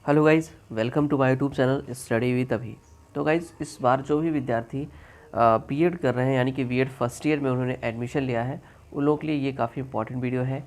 Hello guys, welcome to my YouTube channel study with Abhi. तो guys, इस बार जो भी विद्यार्थी बीएड कर रहे हैं यानी कि बीएड फर्स्ट ईयर में उन्होंने एडमिशन लिया है, उन लोगों के लिए ये काफ़ी इंपॉर्टेंट वीडियो है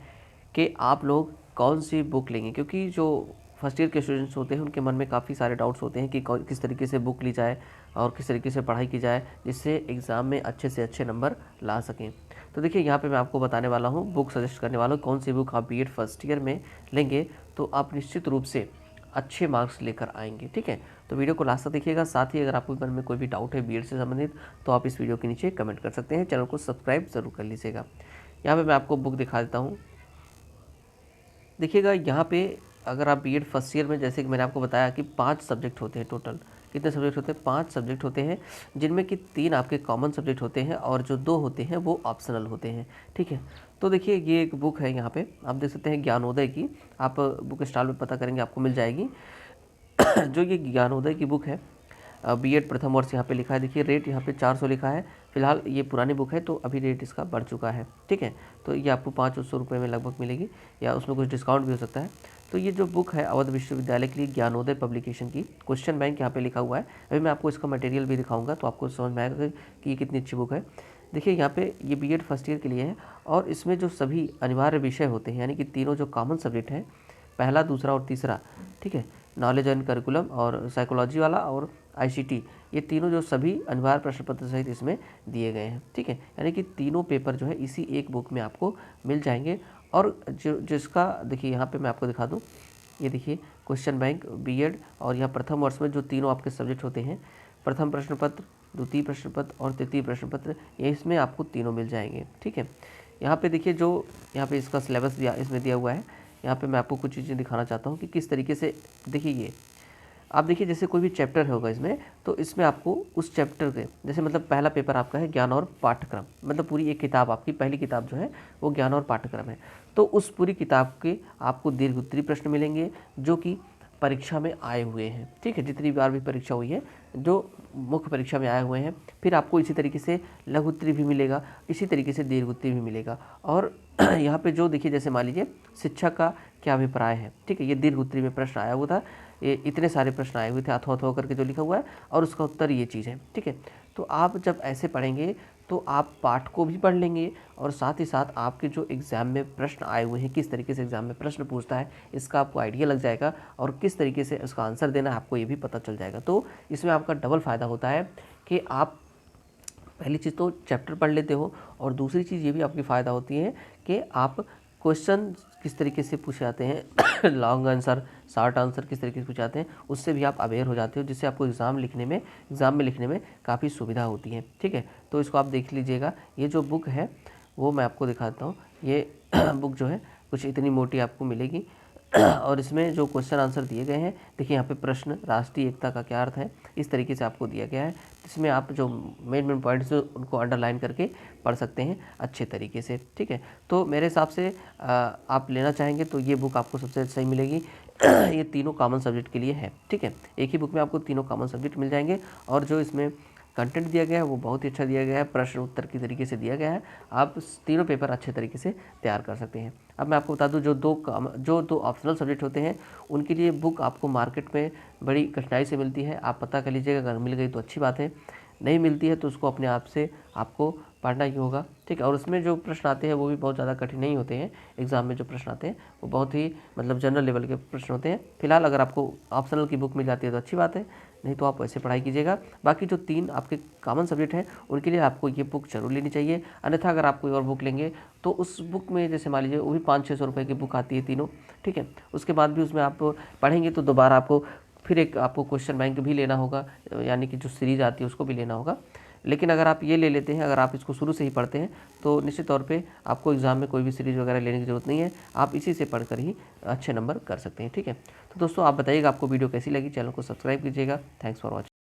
कि आप लोग कौन सी बुक लेंगे। क्योंकि जो फर्स्ट ईयर के स्टूडेंट्स होते हैं उनके मन में काफ़ी सारे डाउट्स होते हैं कि किस तरीके से बुक ली जाए और किस तरीके से पढ़ाई की जाए जिससे एग्ज़ाम में अच्छे से अच्छे नंबर ला सकें। तो देखिए, यहाँ पे मैं आपको बताने वाला हूँ, बुक सजेस्ट करने वाला हूँ कौन सी बुक आप बीएड फर्स्ट ईयर में लेंगे तो आप निश्चित रूप से अच्छे मार्क्स लेकर आएंगे। ठीक है, तो वीडियो को लास्ट तक देखिएगा। साथ ही अगर आपके मन में कोई भी डाउट है बीएड से संबंधित तो आप इस वीडियो के नीचे कमेंट कर सकते हैं। चैनल को सब्सक्राइब ज़रूर कर लीजिएगा। यहाँ पे मैं आपको बुक दिखा देता हूँ। देखिएगा, यहाँ पे अगर आप बीएड फर्स्ट ईयर में, जैसे कि मैंने आपको बताया कि 5 सब्जेक्ट होते हैं टोटल। कितने सब्जेक्ट होते हैं? 5 सब्जेक्ट होते हैं, जिनमें कि 3 आपके कॉमन सब्जेक्ट होते हैं और जो 2 होते हैं वो ऑप्शनल होते हैं। ठीक है, तो देखिए ये एक बुक है, यहाँ पे आप देख सकते हैं ज्ञानोदय की। आप बुक स्टॉल में पता करेंगे आपको मिल जाएगी। जो ये ज्ञानोदय की बुक है, बीएड प्रथम वर्ष यहाँ पे लिखा है। देखिए रेट यहाँ पे 400 लिखा है। फिलहाल ये पुरानी बुक है तो अभी रेट इसका बढ़ चुका है। ठीक है, तो ये आपको 500 रुपये में लगभग मिलेगी या उसमें कुछ डिस्काउंट भी हो सकता है। तो ये जो बुक है अवध विश्वविद्यालय के लिए ज्ञानोदय पब्लिकेशन की, क्वेश्चन बैंक यहाँ पे लिखा हुआ है। अभी मैं आपको इसका मटेरियल भी दिखाऊंगा तो आपको समझ में आएगा कि ये कितनी अच्छी बुक है। देखिए यहाँ पे ये बीएड फर्स्ट ईयर के लिए है और इसमें जो सभी अनिवार्य विषय होते हैं यानी कि तीनों जो कॉमन सब्जेक्ट हैं, पहला, दूसरा और तीसरा, ठीक है, नॉलेज एंड करिकुलम और साइकोलॉजी वाला और आईसीटी, ये तीनों जो सभी अनिवार्य प्रश्न पत्र सहित इसमें दिए गए हैं। ठीक है, यानी कि तीनों पेपर जो है इसी एक बुक में आपको मिल जाएंगे। और जो जिसका देखिए यहाँ पे मैं आपको दिखा दूँ, ये देखिए क्वेश्चन बैंक बीएड, और यहाँ प्रथम वर्ष में जो तीनों आपके सब्जेक्ट होते हैं, प्रथम प्रश्न पत्र, द्वितीय प्रश्न पत्र और तृतीय प्रश्न पत्र, ये इसमें आपको तीनों मिल जाएंगे। ठीक है, यहाँ पे देखिए जो यहाँ पे इसका सिलेबस दिया इसमें दिया हुआ है। यहाँ पे मैं आपको कुछ चीज़ें दिखाना चाहता हूँ कि किस तरीके से, देखिए ये आप देखिए जैसे कोई भी चैप्टर होगा इसमें, तो इसमें आपको उस चैप्टर के, जैसे मतलब पहला पेपर आपका है ज्ञान और पाठ्यक्रम, मतलब पूरी एक किताब, आपकी पहली किताब जो है वो ज्ञान और पाठ्यक्रम है। तो उस पूरी किताब के आपको दीर्घ उत्तरीय प्रश्न मिलेंगे जो कि परीक्षा में आए हुए हैं। ठीक है, जितनी बार भी परीक्षा हुई है जो मुख्य परीक्षा में आए हुए हैं। फिर आपको इसी तरीके से लघु उत्तरीय भी मिलेगा, इसी तरीके से दीर्घ उत्तरीय भी मिलेगा। और यहाँ पे जो देखिए, जैसे मान लीजिए शिक्षा का क्या अभिप्राय है, ठीक है, ये दीर्घ उत्तरीय में प्रश्न आया हुआ था। ये इतने सारे प्रश्न आए हुए थे अथवा अथवा करके जो लिखा हुआ है, और उसका उत्तर ये चीज़ है। ठीक है, तो आप जब ऐसे पढ़ेंगे तो आप पाठ को भी पढ़ लेंगे और साथ ही साथ आपके जो एग्ज़ाम में प्रश्न आए हुए हैं, किस तरीके से एग्ज़ाम में प्रश्न पूछता है, इसका आपको आइडिया लग जाएगा और किस तरीके से उसका आंसर देना है आपको ये भी पता चल जाएगा। तो इसमें आपका डबल फ़ायदा होता है कि आप पहली चीज़ तो चैप्टर पढ़ लेते हो, और दूसरी चीज़ ये भी आपकी फ़ायदा होती है कि आप क्वेश्चन किस तरीके से पूछे जाते हैं लॉन्ग आंसर, शॉर्ट आंसर किस तरीके से पूछे जाते हैं, उससे भी आप अवेयर हो जाते हो, जिससे आपको एग्ज़ाम में लिखने में काफ़ी सुविधा होती है। ठीक है, तो इसको आप देख लीजिएगा। ये जो बुक है वो मैं आपको दिखाता हूँ। ये बुक जो है कुछ इतनी मोटी आपको मिलेगी और इसमें जो क्वेश्चन आंसर दिए गए हैं, देखिए यहाँ पे प्रश्न, राष्ट्रीय एकता का क्या अर्थ है, इस तरीके से आपको दिया गया है। इसमें आप जो मेन पॉइंट्स उनको अंडरलाइन करके पढ़ सकते हैं अच्छे तरीके से। ठीक है, तो मेरे हिसाब से आप लेना चाहेंगे तो ये बुक आपको सबसे सही मिलेगी। ये तीनों कॉमन सब्जेक्ट के लिए है। ठीक है, एक ही बुक में आपको तीनों कॉमन सब्जेक्ट मिल जाएंगे और जो इसमें कंटेंट दिया गया है वो बहुत ही अच्छा दिया गया है, प्रश्न उत्तर की तरीके से दिया गया है। आप तीनों पेपर अच्छे तरीके से तैयार कर सकते हैं। अब मैं आपको बता दूं, जो दो ऑप्शनल सब्जेक्ट होते हैं उनके लिए बुक आपको मार्केट में बड़ी कठिनाई से मिलती है। आप पता कर लीजिएगा, अगर मिल गई तो अच्छी बात है, नहीं मिलती है तो उसको अपने आप से आपको पढ़ना ही होगा। ठीक है, और उसमें जो प्रश्न आते हैं वो भी बहुत ज़्यादा कठिन नहीं होते हैं। एग्ज़ाम में जो प्रश्न आते हैं वो बहुत ही मतलब जनरल लेवल के प्रश्न होते हैं। फिलहाल अगर आपको ऑप्शनल की बुक मिल जाती है तो अच्छी बात है, नहीं तो आप वैसे पढ़ाई कीजिएगा। बाकी जो 3 आपके कॉमन सब्जेक्ट हैं उनके लिए आपको ये बुक जरूर लेनी चाहिए। अन्यथा अगर आप कोई और बुक लेंगे तो उस बुक में, जैसे मान लीजिए वो भी 500-600 रुपये की बुक आती है तीनों। ठीक है, उसके बाद भी उसमें आप पढ़ेंगे तो दोबारा आपको फिर एक आपको क्वेश्चन बैंक भी लेना होगा, यानी कि जो सीरीज़ आती है उसको भी लेना होगा। लेकिन अगर आप ये ले लेते हैं, अगर आप इसको शुरू से ही पढ़ते हैं तो निश्चित तौर पे आपको एग्ज़ाम में कोई भी सीरीज़ वगैरह लेने की ज़रूरत नहीं है। आप इसी से पढ़कर ही अच्छे नंबर कर सकते हैं। ठीक है, तो दोस्तों आप बताइएगा आपको वीडियो कैसी लगी। चैनल को सब्सक्राइब कीजिएगा। Thanks for watching.